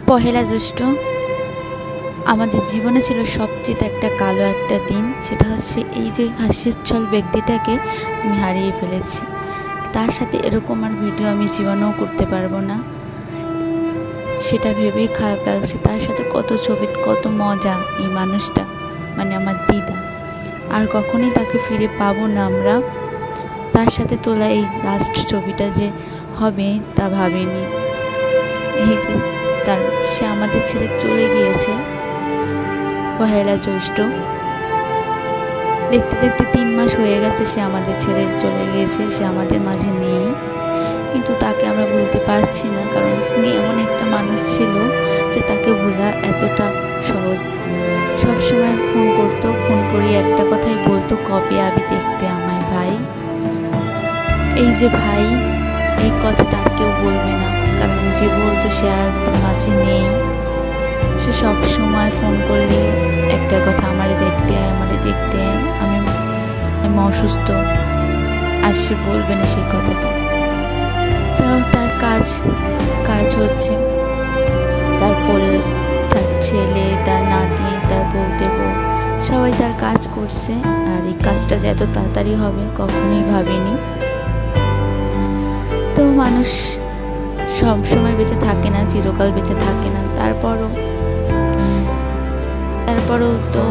পহেলা জ্যৈষ্ঠ আমাদের জীবনে ছিল সবচেয়ে একটা কালো একটা দিন। সেটা হচ্ছে এই যে হাস্যোজ্জ্বল ব্যক্তিটাকে আমি হারিয়ে ফেলেছি। তার সাথে এরকম আর ভিডিও আমি জীবনেও করতে পারবো না, সেটা ভেবেই খারাপ লাগছে। তার সাথে কত ছবি, কত মজা। এই মানুষটা মানে আমার দিদা, আর কখনোই তাকে ফিরে পাবো না আমরা। তার সাথে তোলা এই লাস্ট ছবিটা যে হবে তা ভাবিনি। এই যে সে আমাদের ছেড়ে চলে গিয়েছে পহেলা জ্যৈষ্ঠ। দেখতে দেখতে 3 মাস হয়ে গেছে সে আমাদের ছেড়ে চলে গিয়েছে, সে আমাদের মাঝে নেই। কিন্তু তাকে আমরা ভুলতে পারছি না, কারণ উনি এমন একটা মানুষ ছিল যে তাকে ভোলা এতটা সহজ। সবসময় ফোন করতো, ফোন করিয়ে একটা কথাই বলতো, কবে আবি দেখতে আমায় ভাই। এই যে ভাই, এই কথাটা আর কেউ বলবে না, কারণ যে বলতো সে আর আমাদের মাঝে নেই। সে সব সময় ফোন করলে একটা কথা, আমারে দেখতে আয়, আমারে দেখতে আয়, আমি অসুস্থ। আর সে বলবে না সেই কথাটা। তাও তার কাজ হচ্ছে, তারপর তার ছেলে, তার নাতি, তার বউদের বউ সবাই তার কাজ করছে। আর এই কাজটা যে এত তাড়াতাড়ি হবে কখনোই ভাবিনি। তো মানুষ সব সময় বেঁচে থাকে না, চিরকাল বেঁচে থাকে না। তারপরও তো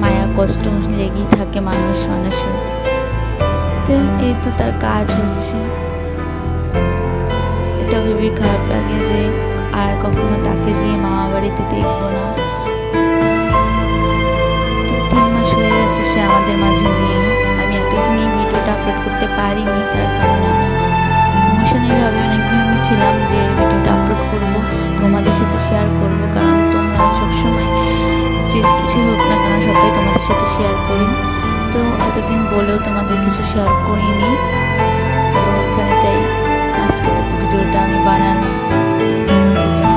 মায়া কষ্ট লেগেই থাকে মানুষের। তো এই তো তার কাজ হচ্ছে, এটা ভেবেই খারাপ লাগে যে আর কখনো তাকে যে মামা বাড়িতে দেখবো না। তো 3 মাস হয়ে গেছে সে আমাদের মাঝে নেই। আমি এতদিন এই ভিডিওটা আপলোড করতে পারিনি, তার কারণ আমি ইমোশনালিভাবে অনেক ভেবেছিলাম যে ভিডিওটা আপলোড করব, তোমাদের সাথে শেয়ার করব, কারণ তোমরা সবসময় যে কিছু হোক না কেন সবাই তোমাদের সাথে শেয়ার করি। তো এতদিন বলেও তোমাদের কিছু শেয়ার করিনি। তো এখানে তাই আজকে তো ভিডিওটা আমি বানালাম তোমাদের জন্য।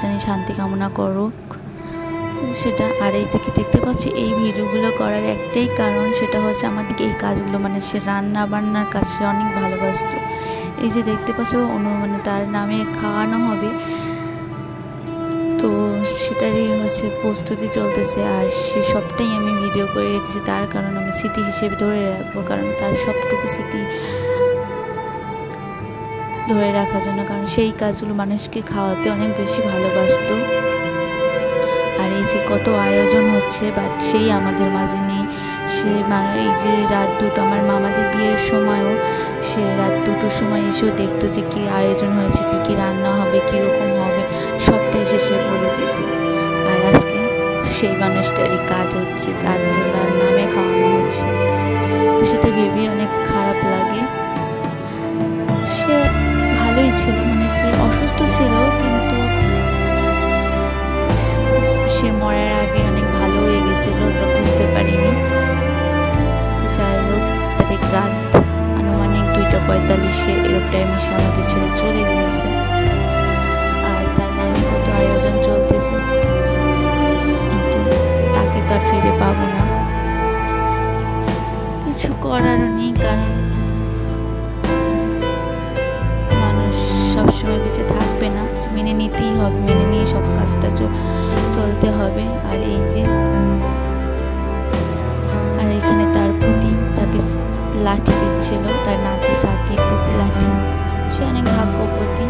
জানি শান্তি কামনা করুক। তো সেটা, আর এই থেকে দেখতে পাচ্ছি এই ভিডিওগুলো করার একটাই কারণ, সেটা হচ্ছে আমাদেরকে এই কাজগুলো মানে সে রান্না বান্নার কাজ সে অনেক ভালোবাসত। এই যে দেখতে পাচ্ছ মানে তার নামে খাওয়ানো হবে, তো সেটারই হচ্ছে প্রস্তুতি চলতেছে। আর সে সবটাই আমি ভিডিও করে রেখেছি, তার কারণ আমি স্মৃতি হিসেবে ধরে রাখবো, কারণ তার সবটুকু স্মৃতি ধরে রাখার জন্য, কারণ সেই কাজগুলো মানুষকে খাওয়াতে অনেক বেশি ভালোবাসতো। আর এই যে কত আয়োজন হচ্ছে, বাট সেই আমাদের মাঝে নেই। সে এই যে রাত 2টো, আমার মামাদের বিয়ের সময়ও সে রাত 2টোর সময় এসেও দেখতো যে কী আয়োজন হয়েছে, কী রান্না হবে, কীরকম হবে, সবটা এসে সে বলে যেত। আর আজকে সেই মানুষটারই কাজ হচ্ছে, তার নামে খাওয়ানো হচ্ছে। তো সেটা ভেবে অনেক খারাপ লাগে। সে ভালোই ছিল, মানে সে অসুস্থ ছিল, কিন্তু সে মরার আগে অনেক ভালো হয়ে গেছিল, বুঝতে পারিনি। তো যাই হোক, তারিখ রাত আনুমানিক 2:45 এরোপ্লেনে সে আমাদের ছেড়ে চলে গিয়েছে। আর তার নামে কত আয়োজন চলতেছে, কিন্তু তাকে তো আর ফিরে পাবো না। কিছু করারও নেই, কারণ সবসময় বেঁচে থাকবে না, মেনে নিতেই হবে, মেনে নিয়ে সব কাজটা চলতে হবে। আর এই যে, আর এখানে তার পুতি তাকে লাঠি দিচ্ছিল, তার নাতি সাথী পুতি লাঠি। সে অনেক ভাগ্যবতী।